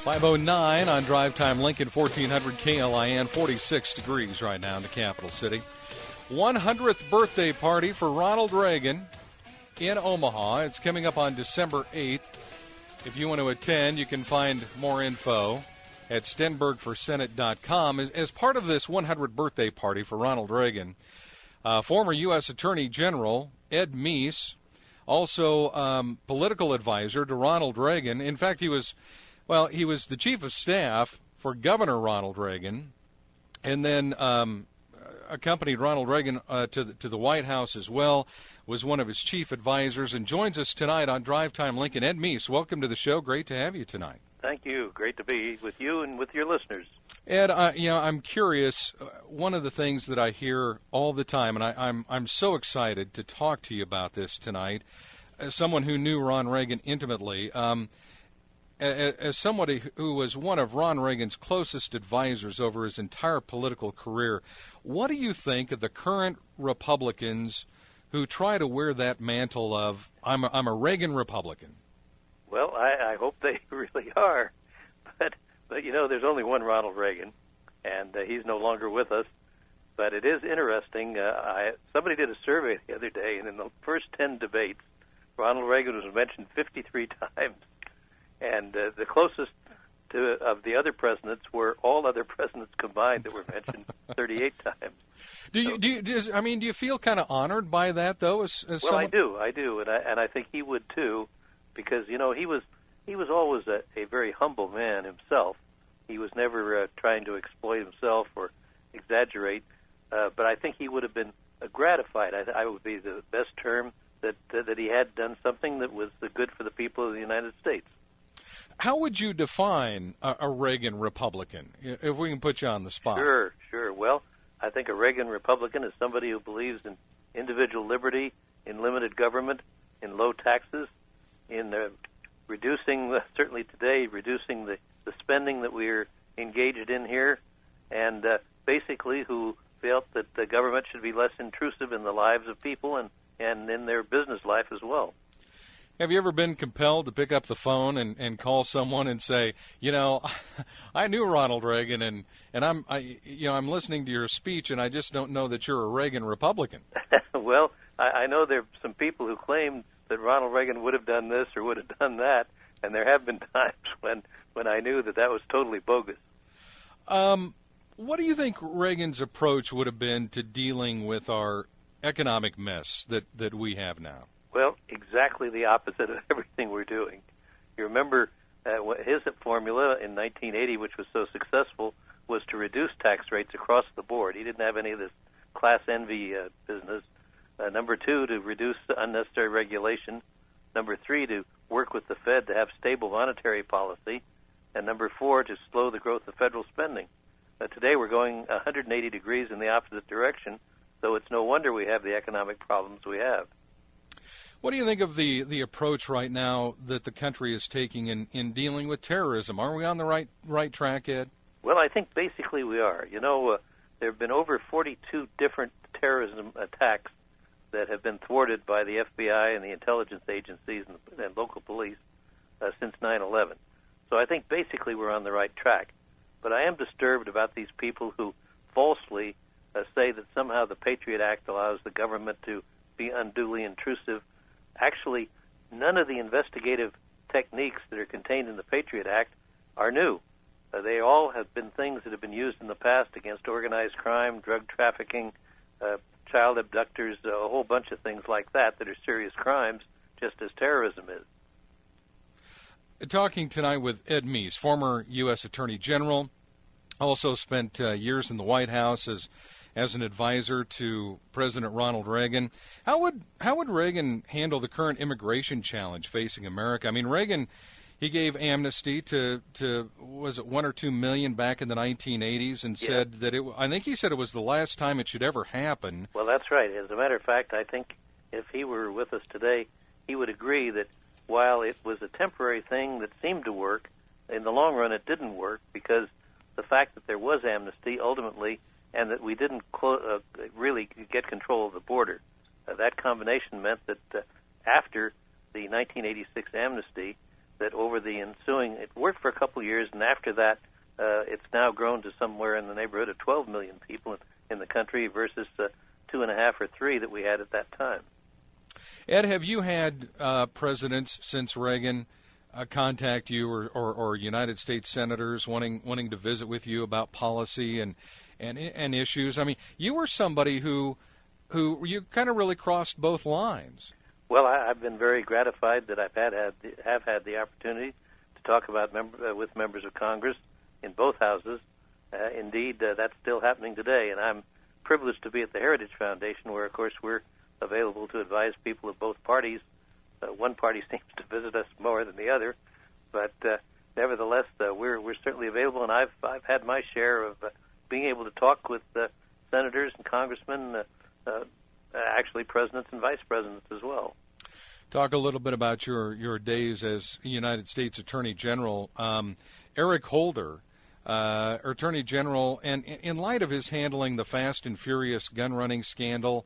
5:09 on Drive Time Lincoln, 1400 KLIN, 46 degrees right now in the capital city. 100th birthday party for Ronald Reagan in Omaha. It's coming up on December 8th. If you want to attend, you can find more info at stenbergforsenate.com. As part of this 100th birthday party for Ronald Reagan, former U.S. Attorney General Ed Meese, also political advisor to Ronald Reagan. In fact, he was the chief of staff for Governor Ronald Reagan, and then accompanied Ronald Reagan to the White House as well, was one of his chief advisors, and joins us tonight on Drive Time Lincoln. Ed Meese, welcome to the show. Great to have you tonight. Thank you. Great to be with you and with your listeners. Ed, I'm curious. One of the things that I hear all the time, and I'm so excited to talk to you about this tonight, as someone who knew Ron Reagan intimately, as somebody who was one of Ron Reagan's closest advisors over his entire political career, what do you think of the current Republicans who try to wear that mantle of I'm a Reagan Republican? Well, I hope they really are, but there's only one Ronald Reagan, and he's no longer with us. But it is interesting. Somebody did a survey the other day, and in the first 10 debates, Ronald Reagan was mentioned 53 times. And the closest of the other presidents were all other presidents combined that were mentioned 38 times. Do you feel kind of honored by that, though? Well, I do, and I think he would too, because he was always a very humble man himself. He was never trying to exploit himself or exaggerate, but I think he would have been gratified. I would be the best term that he had done something that was good for the people of the United States. How would you define a Reagan Republican, if we can put you on the spot? Sure. Well, I think a Reagan Republican is somebody who believes in individual liberty, in limited government, in low taxes, in certainly today, reducing the spending that we're engaged in here, and basically who felt that the government should be less intrusive in the lives of people and in their business life as well. Have you ever been compelled to pick up the phone and call someone and say, I knew Ronald Reagan and I'm listening to your speech and I just don't know that you're a Reagan Republican? Well, I know there are some people who claim that Ronald Reagan would have done this or would have done that, and there have been times when I knew that was totally bogus. What do you think Reagan's approach would have been to dealing with our economic mess that we have now? Well, exactly the opposite of everything we're doing. You remember his formula in 1980, which was so successful, was to reduce tax rates across the board. He didn't have any of this class envy business. Number two, to reduce unnecessary regulation. Number three, to work with the Fed to have stable monetary policy. And number four, to slow the growth of federal spending. Today we're going 180 degrees in the opposite direction, so it's no wonder we have the economic problems we have. What do you think of the approach right now that the country is taking in dealing with terrorism? Are we on the right track, Ed? Well, I think basically we are. There have been over 42 different terrorism attacks that have been thwarted by the FBI and the intelligence agencies and local police since 9/11. So I think basically we're on the right track. But I am disturbed about these people who falsely say that somehow the Patriot Act allows the government to be unduly intrusive. Actually, none of the investigative techniques that are contained in the Patriot Act are new. They all have been things that have been used in the past against organized crime, drug trafficking, child abductors, a whole bunch of things like that are serious crimes, just as terrorism is. Talking tonight with Ed Meese, former U.S. Attorney General, also spent years in the White House as an advisor to President Ronald Reagan. How would Reagan handle the current immigration challenge facing America? I mean, Reagan, he gave amnesty to was it 1 or 2 million back in the 1980s, and said that I think he said it was the last time it should ever happen. Well, that's right. As a matter of fact, I think if he were with us today, he would agree that while it was a temporary thing that seemed to work, in the long run it didn't work, because the fact that there was amnesty ultimately, and that we didn't really get control of the border. That combination meant that after the 1986 amnesty, that over the ensuing, it worked for a couple of years, and after that, it's now grown to somewhere in the neighborhood of 12 million people in the country versus 2.5 or 3 that we had at that time. Ed, have you had presidents since Reagan contact you, or United States senators wanting to visit with you about policy and issues? I mean, you were somebody who you kind of really crossed both lines. Well, I've been very gratified that have had the opportunity to talk about with members of Congress in both houses. Indeed, that's still happening today, and I'm privileged to be at the Heritage Foundation, where, of course, we're available to advise people of both parties. One party seems to visit us more than the other, but nevertheless, we're certainly available, and I've had my share of being able to talk with senators and congressmen, actually presidents and vice presidents as well. Talk a little bit about your days as United States Attorney General. Eric Holder, Attorney General, and in light of his handling the Fast and Furious gun running scandal,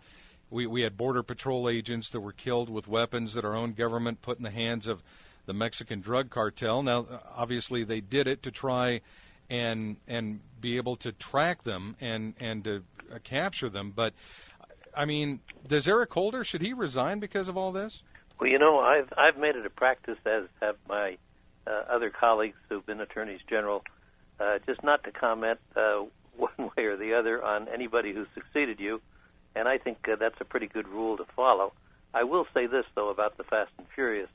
we had Border Patrol agents that were killed with weapons that our own government put in the hands of the Mexican drug cartel. Now, obviously, they did it to try and be able to track them and to capture them. But, I mean, does Eric Holder, should he resign because of all this? Well, you know, I've made it a practice, as have my other colleagues who've been attorneys general, just not to comment one way or the other on anybody who succeeded you, and I think that's a pretty good rule to follow. I will say this, though, about the Fast and Furious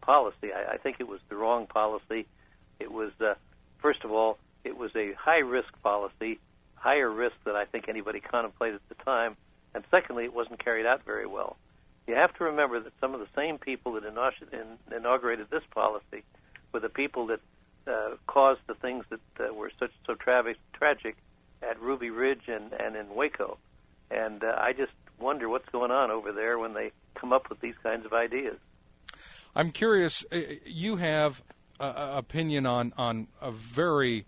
policy. I think it was the wrong policy. It was, first of all, it was a high-risk policy, higher risk than I think anybody contemplated at the time, and secondly, it wasn't carried out very well. You have to remember that some of the same people that inaugurated this policy were the people that caused the things that were so tragic at Ruby Ridge and in Waco. And I just wonder what's going on over there when they come up with these kinds of ideas. I'm curious, you have an opinion on a very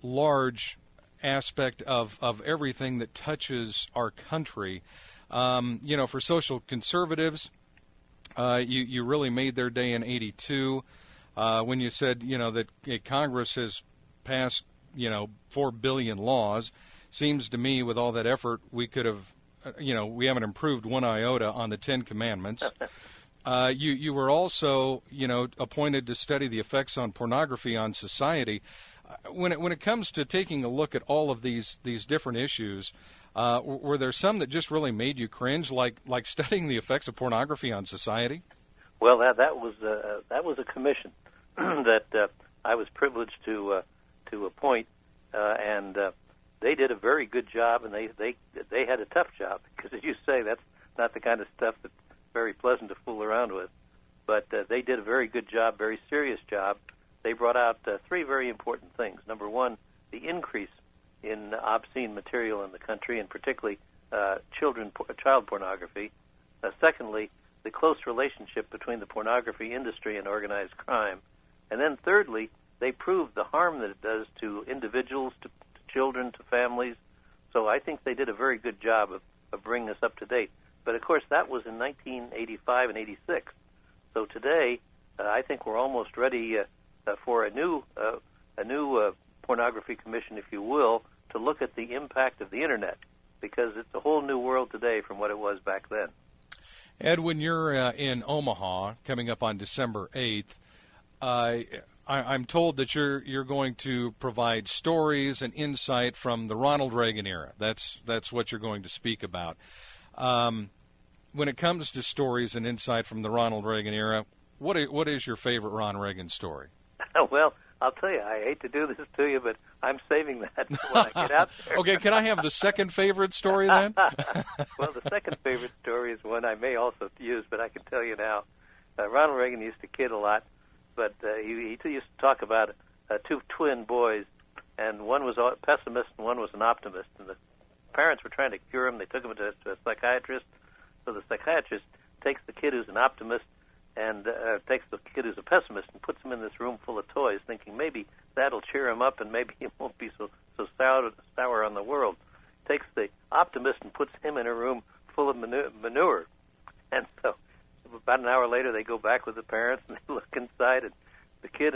large aspect of everything that touches our country. You know, for social conservatives, you really made their day in '82 when you said, you know, that Congress has passed, 4 billion laws. Seems to me, with all that effort, we could have, we haven't improved one iota on the 10 Commandments. You were also, appointed to study the effects on pornography on society. When it comes to taking a look at all of these different issues, were there some that just really made you cringe, like studying the effects of pornography on society? Well, that was a commission that I was privileged to appoint, and they did a very good job, and they had a tough job because, as you say, that's not the kind of stuff that's very pleasant to fool around with. But they did a very good job, very serious job. They brought out 3 very important things. Number one, the increase in obscene material in the country, and particularly child pornography. Secondly, the close relationship between the pornography industry and organized crime. And then thirdly, they proved the harm that it does to individuals, to children, to families. So I think they did a very good job of bringing us up to date. But, of course, that was in 1985 and 86. So today, I think we're almost ready for a new pornography commission, if you will, to look at the impact of the Internet, because it's a whole new world today from what it was back then. Ed, when you're in Omaha, coming up on December 8th, I'm told that you're going to provide stories and insight from the Ronald Reagan era. That's what you're going to speak about. When it comes to stories and insight from the Ronald Reagan era, what is your favorite Ron Reagan story? Well, I'll tell you, I hate to do this to you, but I'm saving that when I get out there. Okay, can I have the second favorite story then? Well, the second favorite story is one I may also use, but I can tell you now. Ronald Reagan used to kid a lot, but he used to talk about 2 twin boys, and one was a pessimist and one was an optimist. And the parents were trying to cure him. They took him to a psychiatrist. So the psychiatrist takes the kid who's an optimist and takes the kid who's a pessimist and puts him in this room full of toys, thinking maybe that'll cheer him up and maybe he won't be so sour on the world. Takes the optimist and puts him in a room full of manure. And so about an hour later, they go back with the parents, and they look inside, and the kid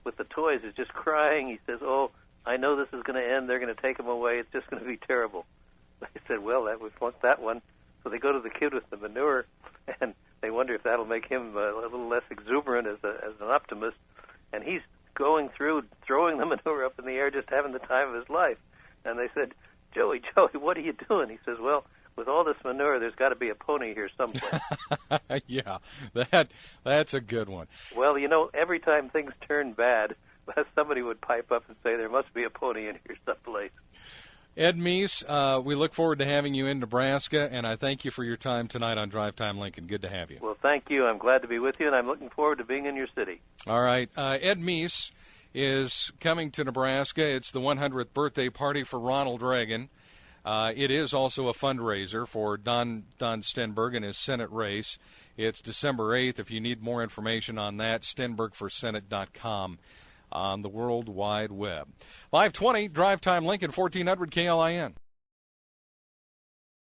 with the toys is just crying. He says, "Oh, I know this is going to end. They're going to take him away. It's just going to be terrible." They said, "Well, we want that one." So they go to the kid with the manure, and they wonder if that'll make him a little less exuberant as an optimist. And he's going through, throwing the manure up in the air, just having the time of his life. And they said, Joey, what are you doing?" He says, "Well, with all this manure, there's got to be a pony here someplace." Yeah, that's a good one. Well, every time things turn bad, somebody would pipe up and say, "There must be a pony in here someplace." Ed Meese, we look forward to having you in Nebraska, and I thank you for your time tonight on Drive Time Lincoln. Good to have you. Well, thank you. I'm glad to be with you, and I'm looking forward to being in your city. All right. Ed Meese is coming to Nebraska. It's the 100th birthday party for Ronald Reagan. It is also a fundraiser for Don Stenberg and his Senate race. It's December 8th. If you need more information on that, stenbergforsenate.com. on the World Wide Web. 520, Drive Time Lincoln, 1400 KLIN.